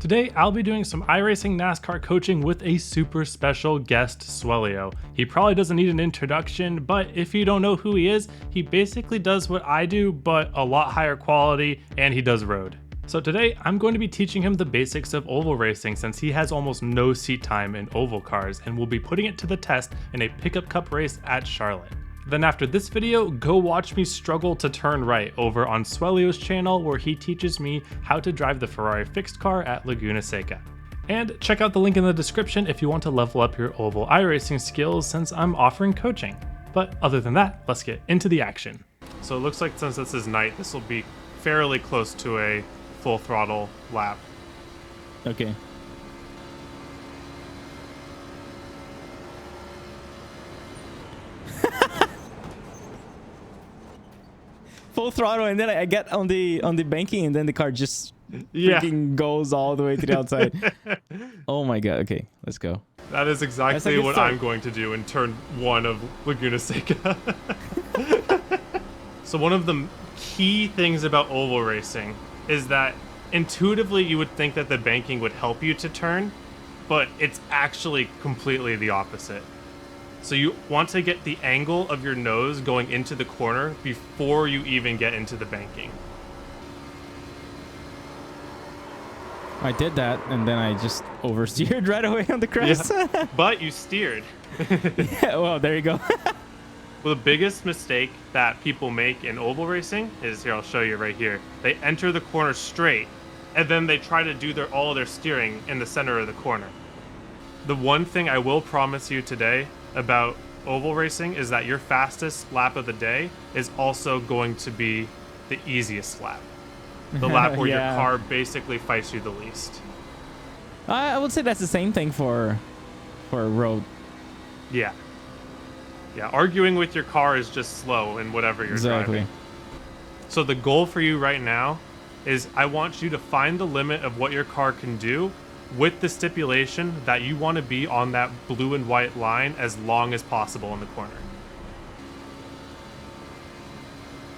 Today, I'll be doing some iRacing NASCAR coaching with a super special guest, Swellio. He probably doesn't need an introduction, but if you don't know who he is, he basically does what I do, but a lot higher quality, and he does road. So today, I'm going to be teaching him the basics of oval racing since he has almost no seat time in oval cars, and we'll be putting it to the test in a pickup cup race at Charlotte. Then after this video, go watch me struggle to turn right over on Swellio's channel where he teaches me how to drive the Ferrari fixed car at Laguna Seca. And check out the link in the description if you want to level up your oval iRacing skills since I'm offering coaching. But other than that, let's get into the action. So it looks like since this is night, this will be fairly close to a full throttle lap. Okay. Full throttle, and then I get on the banking, and then the car just freaking goes all the way to the outside. Oh my god! Okay, let's go. That is exactly what I'm going to do in turn 1 of Laguna Seca. So one of the key things about oval racing is that intuitively you would think that the banking would help you to turn, but it's actually completely the opposite. So you want to get the angle of your nose going into the corner before you even get into the banking. I did that, and then I just oversteered right away on the crest. Yeah, but you steered. Yeah, well, there you go. Well, the biggest mistake that people make in oval racing is, here, I'll show you right here. They enter the corner straight, and then they try to do all their steering in the center of the corner. The one thing I will promise you today about oval racing is that your fastest lap of the day is also going to be the easiest lap. The lap where your car basically fights you the least. I would say that's the same thing for a road. Yeah. Yeah, arguing with your car is just slow in whatever you're driving. So the goal for you right now is I want you to find the limit of what your car can do with the stipulation that you want to be on that blue and white line as long as possible in the corner.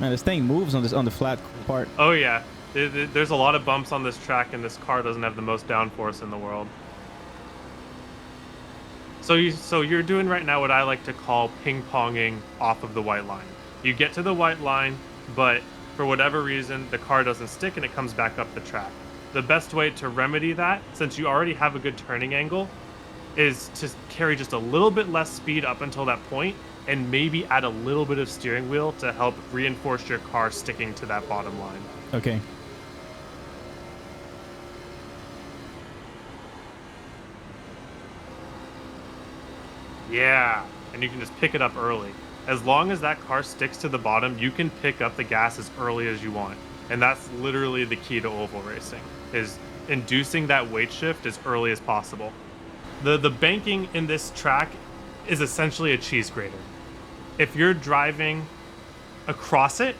Man, this thing moves on the flat part. Oh yeah, there's a lot of bumps on this track, and this car doesn't have the most downforce in the world. So you're doing right now what I like to call ping-ponging off of the white line. You get to the white line, but for whatever reason, the car doesn't stick and it comes back up the track. The best way to remedy that, since you already have a good turning angle, is to carry just a little bit less speed up until that point and maybe add a little bit of steering wheel to help reinforce your car sticking to that bottom line. Okay. Yeah, and you can just pick it up early. As long as that car sticks to the bottom, you can pick up the gas as early as you want. And that's literally the key to oval racing, is inducing that weight shift as early as possible. The banking in this track is essentially a cheese grater. If you're driving across it,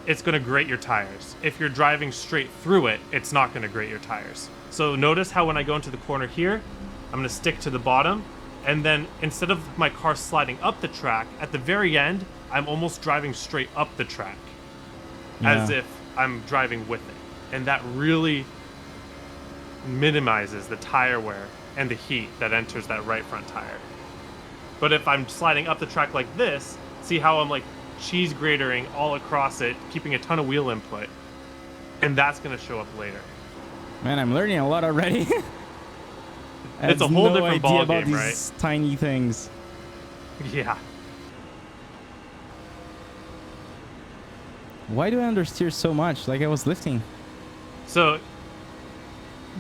it's going to grate your tires. If you're driving straight through it, it's not going to grate your tires. So notice how when I go into the corner here, I'm going to stick to the bottom, and then instead of my car sliding up the track, at the very end, I'm almost driving straight up the track, as if I'm driving with it. And that really minimizes the tire wear and the heat that enters that right front tire. But if I'm sliding up the track like this, see how I'm like cheese gratering all across it, keeping a ton of wheel input, and that's going to show up later. Man, I'm learning a lot already. It's a whole different ball game, right? These tiny things. Yeah. Why do I understeer so much? Like I was lifting. So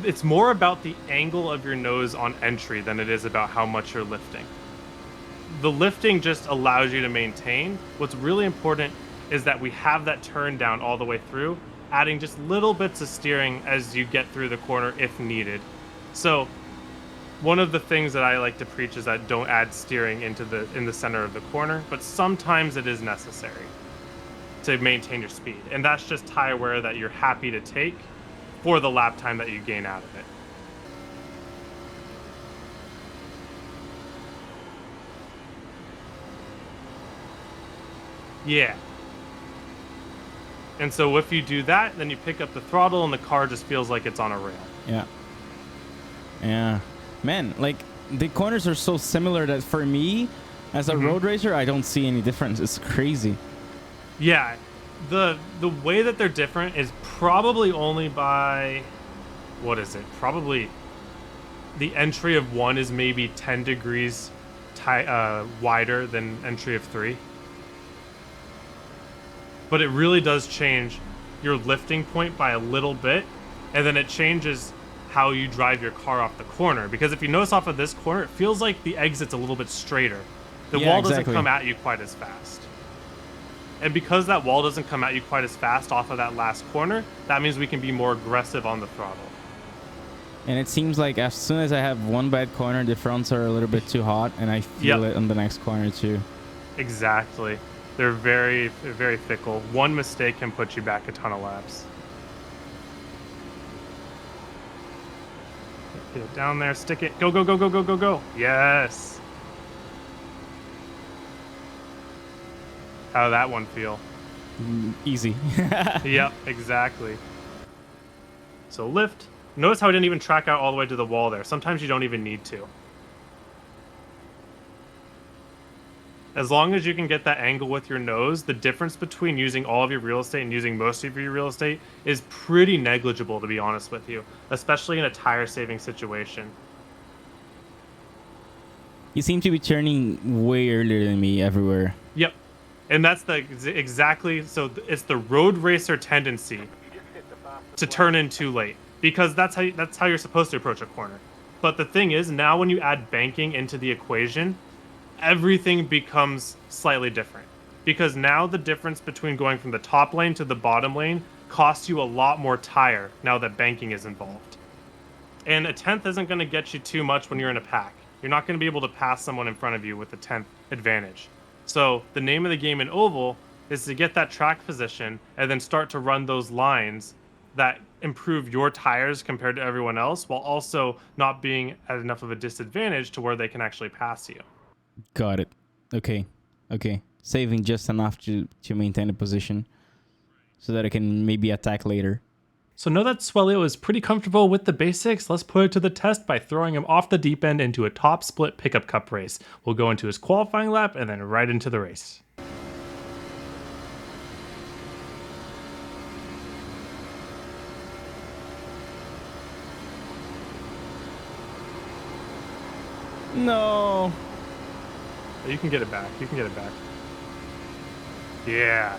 it's more about the angle of your nose on entry than it is about how much you're lifting. The lifting just allows you to maintain. What's really important is that we have that turn down all the way through, adding just little bits of steering as you get through the corner if needed. So one of the things that I like to preach is that don't add steering in the center of the corner, but sometimes it is necessary to maintain your speed. And that's just tire wear that you're happy to take for the lap time that you gain out of it. Yeah. And so if you do that, then you pick up the throttle and the car just feels like it's on a rail. Yeah. Yeah, man, like the corners are so similar that for me as a road racer, I don't see any difference. It's crazy. Yeah, the way that they're different is probably only by, what is it? Probably the entry of 1 is maybe 10 degrees wider than entry of 3. But it really does change your lifting point by a little bit, and then it changes how you drive your car off the corner. Because if you notice off of this corner, it feels like the exit's a little bit straighter. The wall doesn't come at you quite as fast. And because that wall doesn't come at you quite as fast off of that last corner, that means we can be more aggressive on the throttle. And it seems like as soon as I have one bad corner, the fronts are a little bit too hot, and I feel it on the next corner too. Exactly. They're very, very fickle. One mistake can put you back a ton of laps. Get it down there, stick it. Go, go, go, go, go, go, go. Yes. How did that one feel? Easy. Yep, exactly. So lift. Notice how I didn't even track out all the way to the wall there. Sometimes you don't even need to. As long as you can get that angle with your nose, the difference between using all of your real estate and using most of your real estate is pretty negligible, to be honest with you, especially in a tire saving situation. You seem to be turning way earlier than me everywhere. Yep. And that's the exactly, so it's the road racer tendency to turn in too late, because that's how you're supposed to approach a corner. But the thing is, now when you add banking into the equation, everything becomes slightly different, because now the difference between going from the top lane to the bottom lane costs you a lot more tire now that banking is involved. And a 10th isn't going to get you too much when you're in a pack. You're not going to be able to pass someone in front of you with a 10th advantage. So the name of the game in oval is to get that track position and then start to run those lines that improve your tires compared to everyone else, while also not being at enough of a disadvantage to where they can actually pass you. Got it. Okay. Saving just enough to maintain a position so that I can maybe attack later. So know that Swelio is pretty comfortable with the basics. Let's put it to the test by throwing him off the deep end into a top split pickup cup race. We'll go into his qualifying lap and then right into the race. No. You can get it back. Yeah.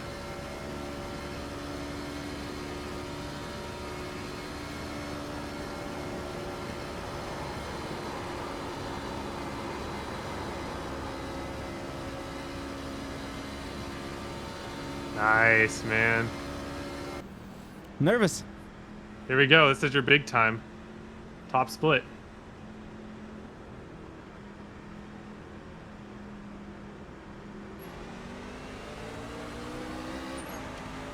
Nice, man. Nervous. Here we go. This is your big time. Top split.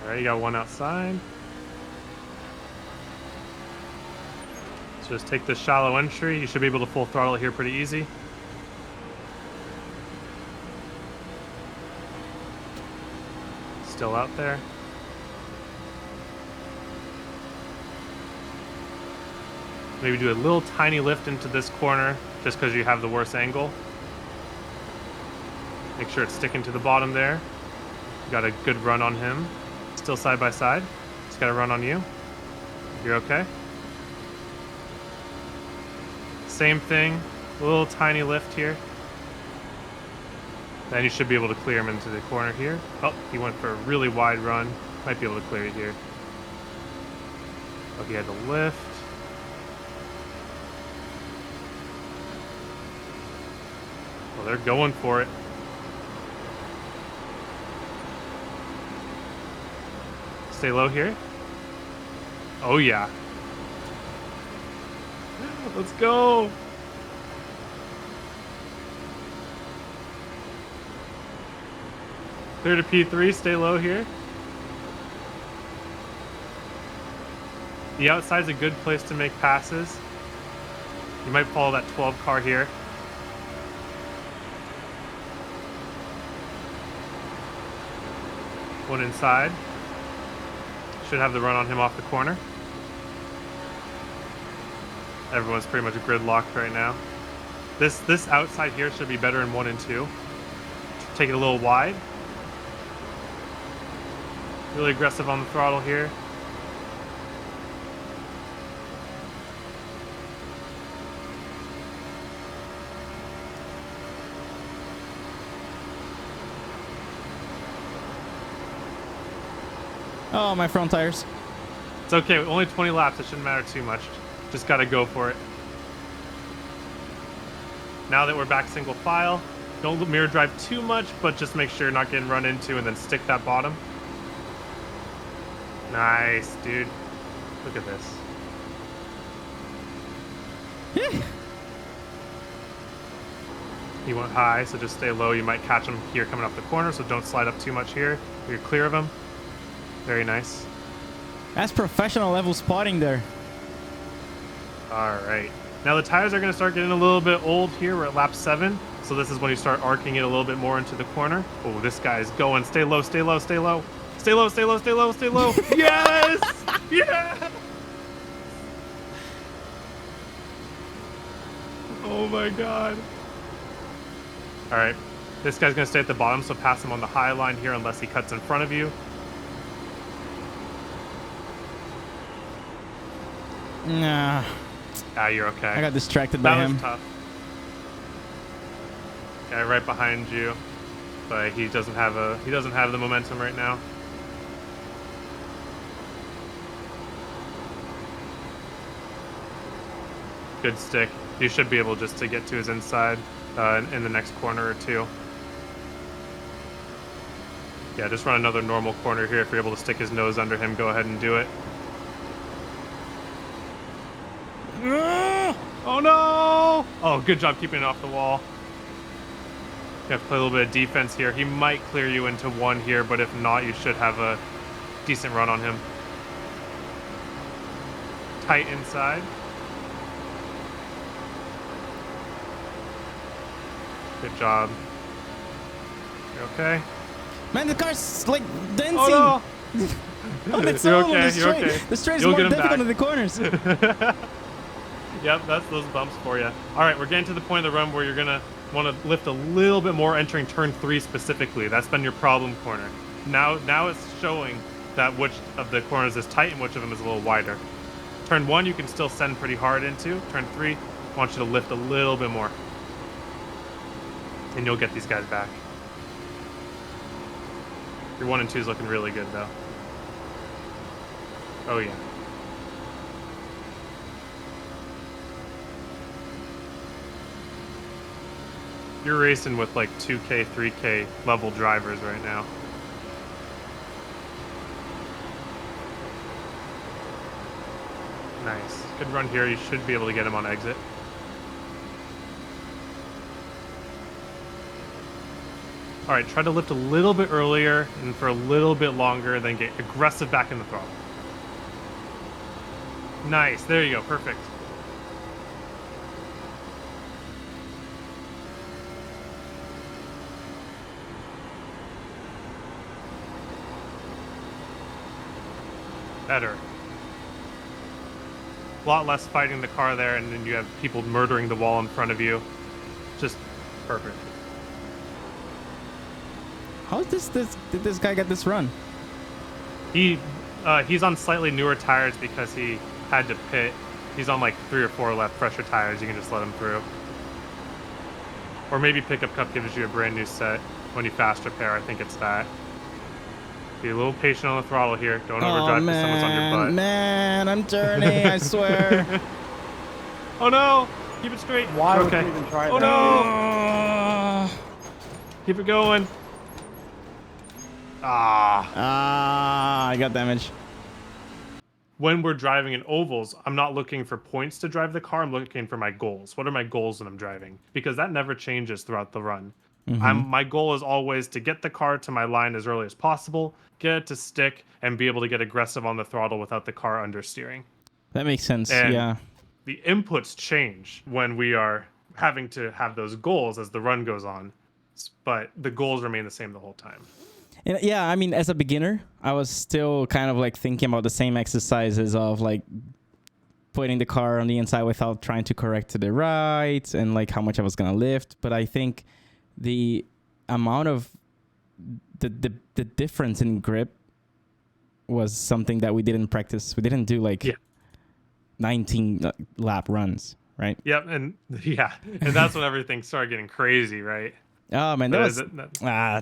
All right, you got one outside. So just take this shallow entry. You should be able to full throttle it here pretty easy. Still out there. Maybe do a little tiny lift into this corner just because you have the worst angle. Make sure it's sticking to the bottom there. You got a good run on him. Still side by side. Just got to run on you. You're okay. Same thing. A little tiny lift here. Then you should be able to clear him into the corner here. Oh, he went for a really wide run. Might be able to clear it here. Oh, he had to lift. Well, they're going for it. Stay low here. Oh, yeah. Let's go. Clear to P3, stay low here. The outside's a good place to make passes. You might follow that 12 car here. One inside. Should have the run on him off the corner. Everyone's pretty much gridlocked right now. This outside here should be better in 1 and 2. Take it a little wide. Really aggressive on the throttle here. Oh, my front tires. It's okay, only 20 laps, it shouldn't matter too much. Just gotta go for it. Now that we're back single file, don't mirror drive too much, but just make sure you're not getting run into and then stick that bottom. Nice, dude. Look at this. He went high, so just stay low. You might catch him here coming up the corner, so don't slide up too much here. You're clear of him. Very nice. That's professional level spotting there. All right. Now the tires are going to start getting a little bit old here. We're at lap 7. So this is when you start arcing it a little bit more into the corner. Oh, this guy's going. Stay low, stay low, stay low. Stay low, stay low, stay low, stay low. Yes! Yeah! Oh my God. All right. This guy's going to stay at the bottom, so pass him on the high line here unless he cuts in front of you. Nah. Ah, you're okay. I got distracted by him. That was tough. Yeah, right behind you, but he doesn't have the momentum right now. Good stick. You should be able just to get to his inside in the next corner or two. Yeah, just run another normal corner here. If you're able to stick his nose under him, go ahead and do it. Oh no! Oh, good job keeping it off the wall. You have to play a little bit of defense here. He might clear you into 1 here, but if not, you should have a decent run on him. Tight inside. Good job. You okay? Man, the car's like dancing. Oh no! Oh, that's You're all on okay, the you're straight. okay. The straight is You'll more get him difficult back. than the corners. Yep, that's those bumps for you. All right, we're getting to the point of the run where you're going to want to lift a little bit more entering turn 3 specifically. That's been your problem corner. Now it's showing that which of the corners is tight and which of them is a little wider. Turn 1 you can still send pretty hard into. Turn 3, I want you to lift a little bit more. And you'll get these guys back. Your 1 and 2 is looking really good though. Oh yeah. You're racing with like 2K, 3K level drivers right now. Nice. Good run here. You should be able to get him on exit. All right, try to lift a little bit earlier and for a little bit longer, then get aggressive back in the throttle. Nice. There you go. Perfect. Better. A lot less fighting the car there, and then you have people murdering the wall in front of you. Just perfect. How did this guy get this run? He's on slightly newer tires because he had to pit. He's on like 3 or 4 left pressure tires. You can just let him through. Or maybe Pickup Cup gives you a brand new set when you fast repair. I think it's that. Be a little patient on the throttle here. Don't overdrive because someone's on your butt. Man, I'm turning, I swear. Oh no! Keep it straight. Why You're would okay. you even try Oh that? no! Keep it going. I got damage. When we're driving in ovals, I'm not looking for points to drive the car. I'm looking for my goals. What are my goals when I'm driving? Because that never changes throughout the run. My goal is always to get the car to my line as early as possible, get it to stick, and be able to get aggressive on the throttle without the car understeering. That makes sense, And yeah. the inputs change when we are having to have those goals as the run goes on, but the goals remain the same the whole time. And yeah, I mean, as a beginner, I was still kind of like thinking about the same exercises of like putting the car on the inside without trying to correct to the right, and like how much I was gonna lift. But I think the amount of the difference in grip was something that we didn't practice. We didn't do like 19 lap runs, right? Yep, and that's when everything started getting crazy, right? Oh man, that was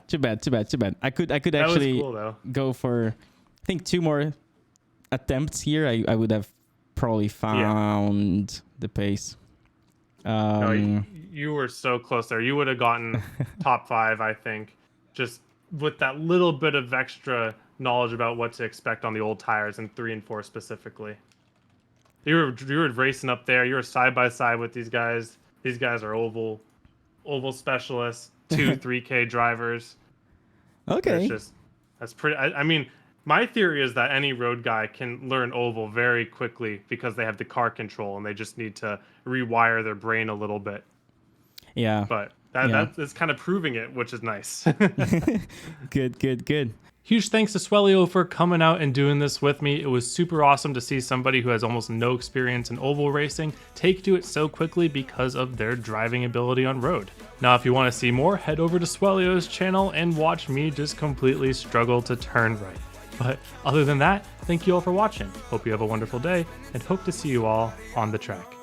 too bad. I could actually was cool, though. go for, I think, 2 more attempts here. I would have probably found the pace. No, you were so close there. You would have gotten top 5, I think, just with that little bit of extra knowledge about what to expect on the old tires in 3 and 4 specifically. You were racing up there. You were side by side with these guys. These guys are oval specialists, 3K drivers. Okay. That's pretty. I mean, my theory is that any road guy can learn oval very quickly because they have the car control and they just need to rewire their brain a little bit. Yeah. But that's kind of proving it, which is nice. Good. Huge thanks to Swelio for coming out and doing this with me. It was super awesome to see somebody who has almost no experience in oval racing take to it so quickly because of their driving ability on road. Now, if you want to see more, head over to Swelio's channel and watch me just completely struggle to turn right. But other than that, thank you all for watching. Hope you have a wonderful day and hope to see you all on the track.